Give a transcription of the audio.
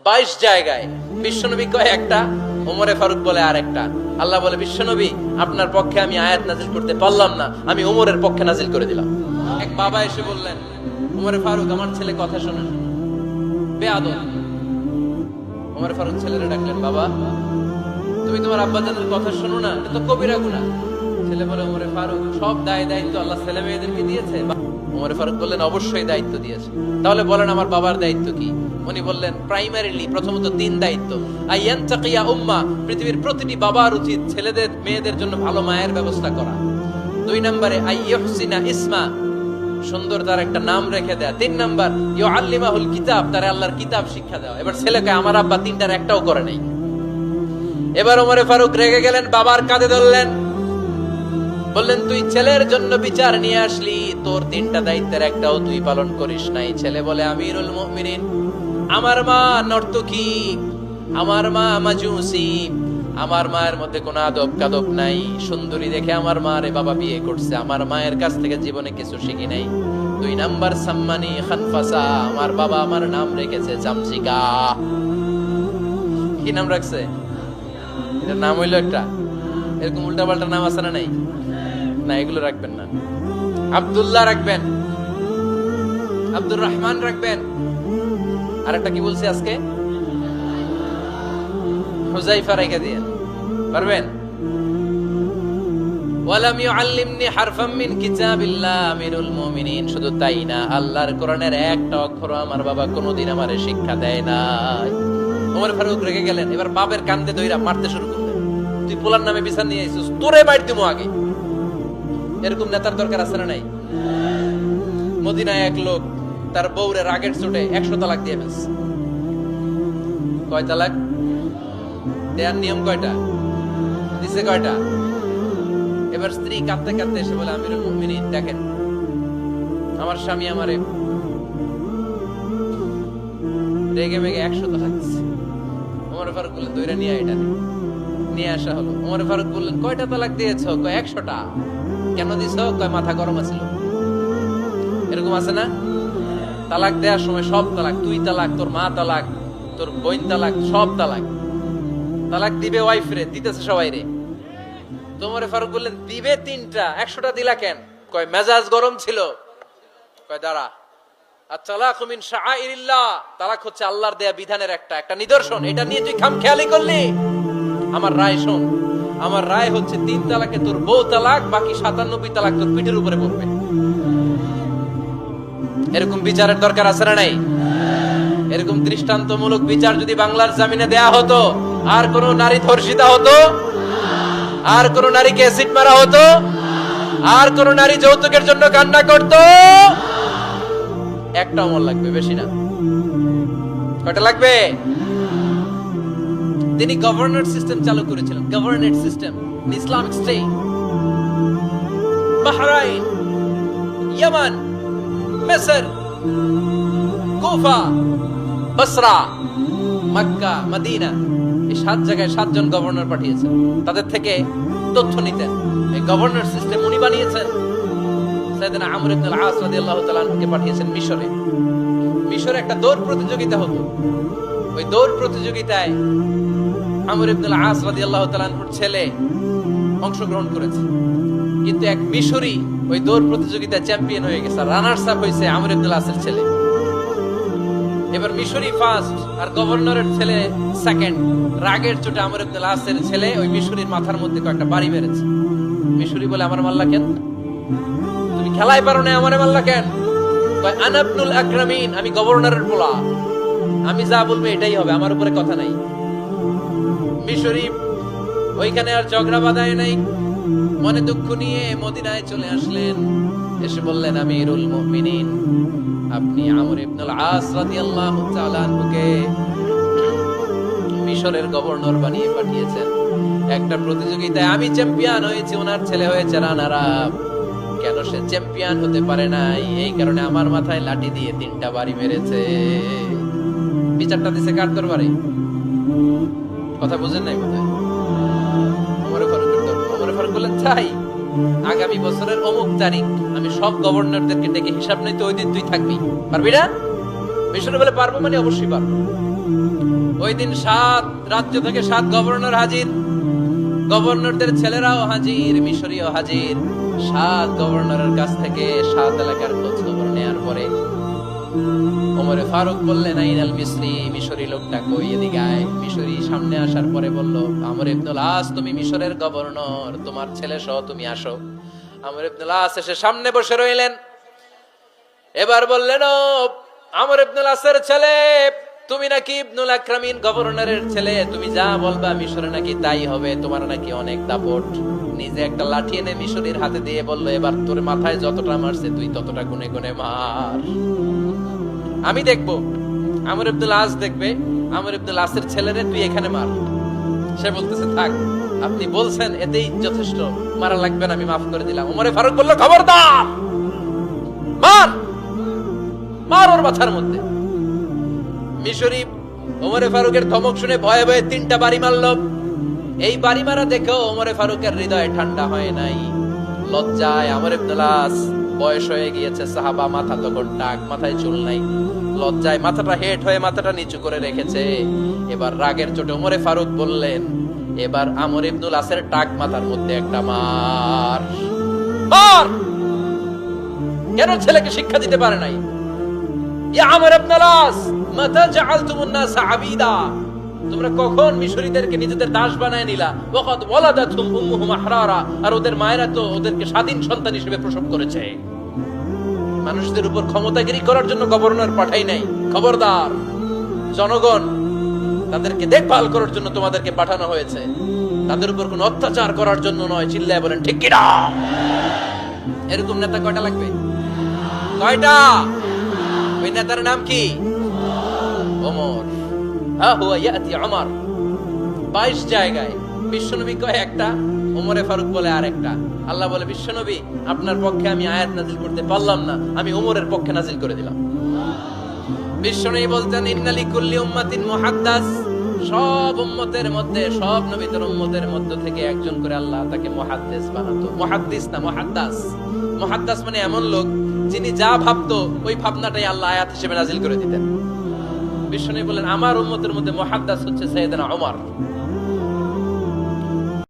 22 জায়গায়। বিশ্বনবী কয় একটা, ওমরে ফারুক বলে আর একটা। আল্লাহ বলে, বিশ্বনবী আপনার পক্ষে আমি আয়াত নাজিল করতে পারলাম না, আমি ওমরের পক্ষে নাজিল করে দিলাম। এক বাবা এসে বললেন, ওমরে ফারুক আমার ছেলে কথা শোনে বেয়াদব। ওমরে ফারুক ছেলেরে ডাকলেন, বাবা তুমি তোমার আব্বাজানের কথা শোনো না, এটা তো কবিরা গুনাহ। ছেলে বলে, ওমরে ফারুক সব দায়িত্ব আল্লাহ ছেলে মেয়েদেরকে দিয়েছে। ওমরে ফারুক বললেন, অবশ্যই দায়িত্ব দিয়েছে। তাহলে বলেন আমার বাবার দায়িত্ব কি? উনি বললেন, প্রাইমারিলি প্রথমত 3 দায়িত্ব। আইয়ান তাকিয়া উম্মাহ, পৃথিবীর প্রতিটি বাবার উচিত ছেলেদের মেয়েদের জন্য ভালো মায়ের ব্যবস্থা করা। 2 নম্বরে আইয়ুহসিনা ইসমা, সুন্দর তার একটা নাম রেখে দেয়া। 3 নাম্বার ইউআল্লিমাহুল কিতাব, তার আল্লাহর কিতাব শিক্ষা দেওয়া। এবার ছেলেকে আমার আব্বা 3টার একটাও করে নাই। এবার ওমরে ফারুক রেগে গেলেন, বাবার কাঁধে ধরলেন, বললেন তুই ছেলের জন্য বিচার নিয়ে আসলি, তোর 3টা দায়িত্বের একটাও তুই পালন করিস নাই। ছেলে বলে, আমিরুল মুমিনিন আমার মা নর্তকী, আমার মা মাজুসি, আমার মায়ের মধ্যে কোনো আদব কাদব নাই, সুন্দরী দেখে আমার মারে বাবা বিয়ে করছে, আমার মায়ের কাছ থেকে জীবনে কিছু শিখি নাই। 2 নাম্বার সাম্মানি খানফাসা, আমার বাবা আমার নাম রেখেছে চামচিকা। কি নাম রাখছে? এটার নাম হইলো একটা, এরকম উল্টা পাল্টা নাম আছে না? নাই না, এগুলো রাখবেন না। আব্দুল্লাহ রাখবেন, আব্দুর রহমান রাখবেন। আর একটা কি বলছি আজকে? হুজাইফা রেখে দিয়েন, পারবেন? ওয়ালাম ইউআল্লিমনি হারফাম মিন কিতাবিল্লাহ আমিরুল মুমিনিন। শুধু তাই না, আল্লাহর কোরআনের একটা অক্ষর আমার বাবা কোনোদিন আমারে শিক্ষা দেয় নাই। ওমর ফারুক রেগে গেলেন, এবার বাপের কান্দে দইরা মারতে শুরু করলেন। তুই পোলার নামে বিচার নিয়ে আইছিস, তোরে মার দিমু আগে। এরকম নেতার দরকার আছে না নাই? মদিনায় এক লোক তার বউরে রাগের চোটে 100 তালাক দিয়ে ফেলছে। কয় তালাক দেয়ার নিয়ম কয়টা? দিছে কয়টা? এবার স্ত্রী কাঁদতে কাঁদতে এসে বলে, আমিরুল মুমিনিন দেখেন, আমার স্বামী আমারে রেগে মেগে 100 তালাক দিছে। ওমর ফারুক বললেন, দইরা নিয়ে এটা নিয়ে আসা হলো। ওমর ফারুক বললেন, কয়টা তালাক দিয়েছো? কয় 100টা। কেন দিছো? কয় মাথা গরম আছিল। এরকম আছে না? তালাক দেওয়ার সময় সব তালাক, তুই তালাক, তোর মা তালাক, তোর বোন তালাক, সব তালাক। তালাক দিবে ওয়াইফ রে, দিতেছে সবাই রে। ওমর ফারুক বললেন, দিবে 3টা, 100টা দিলা কেন? কয় মেজাজ গরম ছিল। কয় দাঁড়া, আত-তালাকু মিন শাআইরিল্লাহ, তালাক হচ্ছে আল্লাহর দেয়া বিধানের একটা নিদর্শন। এটা নিয়ে তুই খামখেয়ালি করলি? আমার রায় শোন, আমার রায় হচ্ছে 3 তালাকে তোর বউ তালাক, বাকি 97 তালাক তোর পিঠের উপরে পড়বে। এরকম বিচারের দরকার আছে না নাই? এরকম দৃষ্টান্তমূলক বিচার যদি বাংলার জমিনে দেয়া হতো, আর কোন নারী ধর্ষিতা হতো, আর কোন নারীকে অ্যাসিড মারা হতো, আর কোন নারী যৌতুকের জন্য কান্না করত? একটা অমর লাগবে, বেশি না। কয়টা লাগবে? তিনি গভর্নর সিস্টেম চালু করেছিলেন, governor system, Islamic state. Bahrain, ইয়ামান, মিসর, কুফা, বসরা, মক্কা, মদিনা, এই 7 জায়গায় 7 জন গভর্নর পাঠিয়েছেন, তাদের থেকে তথ্য নিতেন। এই গভর্নর সিস্টেম উনি বানিয়েছেন। সাইয়েদনা আমর ইবনে আল-আস রাদিয়াল্লাহু তাআলা আনহুকে পাঠিয়েছেন মিশরে। মিশরে একটা দৌড় প্রতিযোগিতা হতো। ওই দৌড় প্রতিযোগিতায় আমর ইবনে আল-আস রাদিয়াল্লাহু তাআলা আনহুর ছেলে অংশগ্রহণ করেছে, কিন্তু এক মিশরি ওই দৌড় প্রতিযোগিতায় চ্যাম্পিয়ন হয়ে গেছে। রানার্স আপ হয়েছে আমর ইবনে আল-আসের ছেলে। এবার মিশরি ফার্স্ট আর গভর্নরের ছেলে সেকেন্ড। রাগের চোটে আমর ইবনে আল-আসের ছেলে ওই মিশরির মাথার মধ্যে কয়েকটা বাড়ি মেরেছে। মিশরি বলে, আমার মাল্লা কেন? তুমি খেলায় পারো না, আমারে মাল্লা কেন? কয়, আনা ইবনুল আকরামিন, আমি গভর্নরের পোলা, আমি যা বলবো এটাই হবে, আমার উপরে কথা নাই। মিশরি ওইখানে আর ঝগড়া বাঁধায় নাই, মনে দুঃখ নিয়ে মদিনায় চলে আসলেন। এসে বললেন, আমিরুল মুমিনিন, আপনি আমর ইবনে আল-আস রাদিয়াল্লাহু তাআলা আনহুকে মিশরের গভর্নর বানিয়ে পাঠিয়েছেন। একটা প্রতিযোগিতায় আমি চ্যাম্পিয়ন হয়েছি, ওনার ছেলে হয়েছে রানার আপ। কেন সে চ্যাম্পিয়ন হতে পারে নাই? এই কারণে আমার মাথায় লাঠি দিয়ে 3টা বাড়ি মেরেছে। বিচারটা দিছে কার দরবারে? কথা বুঝেন নাই বোধহয়? ওমর ফারুকের দরবারে। ওমর ফারুক বললেন, তাই আগামী বছরের অমুক তারিখ আমি সব গভর্নরদেরকে ডেকে হিসাব নিতে, ওই দিন তুই থাকবি, পারবি না? মিশরে বলে, পারবো মানে অবশ্যই পারবো। ওই দিন 7 রাজ্য থেকে 7 গভর্নর হাজির, গভর্নরদের ছেলেরাও হাজির, মিশরীয় হাজির। 7 গভর্নরের কাছ থেকে 7 এলাকার খোঁজ খবর নেয়ার পরে ওমরে ফারুক বললেন, আইনাল মিসরি, মিশরী লোকটা কই, এদিকে আয়। মিশরী সামনে আসার পরে বলল, আমর ইবনুল আস, তুমি মিশরের গভর্নর, তোমার ছেলে সহ তুমি আসো। আমর ইবনুল আস এসে সামনে বসে রইলেন। এবার বললেন, ও আমর ইবনুল আসের ছেলে, তুমি নাকি ইবনুল আকরামিন গভর্নরের ছেলে, তুমি যা বলবা মিশরে নাকি তাই হবে, তোমার নাকি অনেক দাপট। নিজে একটা লাঠি এনে মিশরীর হাতে দিয়ে বলল, এবার তোর মাথায় যতটা মারছে তুই ততটা গুনে গুনে মার, আমি দেখবো। আমর ইবনুল আস দেখবে, আমর ইবনুল আসের ছেলেরে তুই এখানে মার। সে বলতেছে, থাক, আপনি বলছেন এতেই যথেষ্ট, মারা লাগবে না, আমি মাফ করে দিলাম। ওমরে ফারুক বলল, খবরদার, মার, মার ওর মাথার মধ্যে। মিশরী ওমরে ফারুকের ধমক শুনে ভয়ে ভয়ে 3টা বাড়ি মারল। এই বাড়ি মারা দেখেও ওমরে ফারুকের হৃদয় ঠান্ডা হয় নাই। লজ্জায় আমর ইবনুল আস, বয়স হয়ে গিয়েছে সাহাবা, মাথা তখন টাক, মাথায় চুল নাই, লজ্জায় মাথাটা হেট হয়ে মাথাটা নিচু করে রেখেছে। এবার রাগের চোটে ওমরে ফারুক বললেন, এবার আমর ইবনুল আসের টাক মাথার মধ্যে একটা মার, মার। কেন ছেলেকে শিক্ষা দিতে পারে নাই? ইয়া আমর ইবনুল আস, মাতা জাআলতুমুন নাস আবিদা, তোমরা কখন মিশরীদেরকে নিজেদের দাস বানায় নিলা? ওয়াকাদ ওয়ালাদাতুম উম্মুহুম আহরারা, আর ওদের মায়েরা তো ওদেরকে স্বাধীন সন্তান হিসেবে প্রসব করেছে। মানুষদের উপর ক্ষমতাগিরি করার জন্য গভর্নর পাঠাই নাই। খবরদার, জনগণ, তাদেরকে দেখভাল করার জন্য তোমাদেরকে পাঠানো হয়েছে, তাদের উপর কোনো অত্যাচার করার জন্য নয়। চিল্লায় বলেন ঠিক কিনা? এরকম নেতা কয়টা লাগবে? কয়টা? ওই নেতার নাম কি? ওমর। হা হুয়া ইয়াতি ওমর। 22 জায়গায় বিশ্বনবী কয় একটা, ওমরে ফারুক বলে আরেকটা। আল্লাহ বলে, বিশ্বনবী, আপনার পক্ষে আমি আয়াত নাজিল করতে পারলাম না, আমি ওমরের পক্ষে নাজিল করে দিলাম। বিশ্বনবী বলতেন, ইন্না লিকুল্লি উম্মাতিন মুহাদ্দাস, সব উম্মতের মধ্যে, সব নবীদের উম্মতের মধ্য থেকে একজন করে আল্লাহ তাকে মুহাদ্দিস বানাতো। মুহাদ্দিস না, মুহাদ্দাস। মুহাদ্দাস মানে এমন লোক যিনি যা ভাবতো ওই ভাবনাটাই আল্লাহ আয়াত হিসেবে নাজিল করে দিতেন। বিশ্বনবী বলেন, আমার উম্মতের মধ্যে মুহাদ্দাস হচ্ছে সাইয়েদনা ওমর।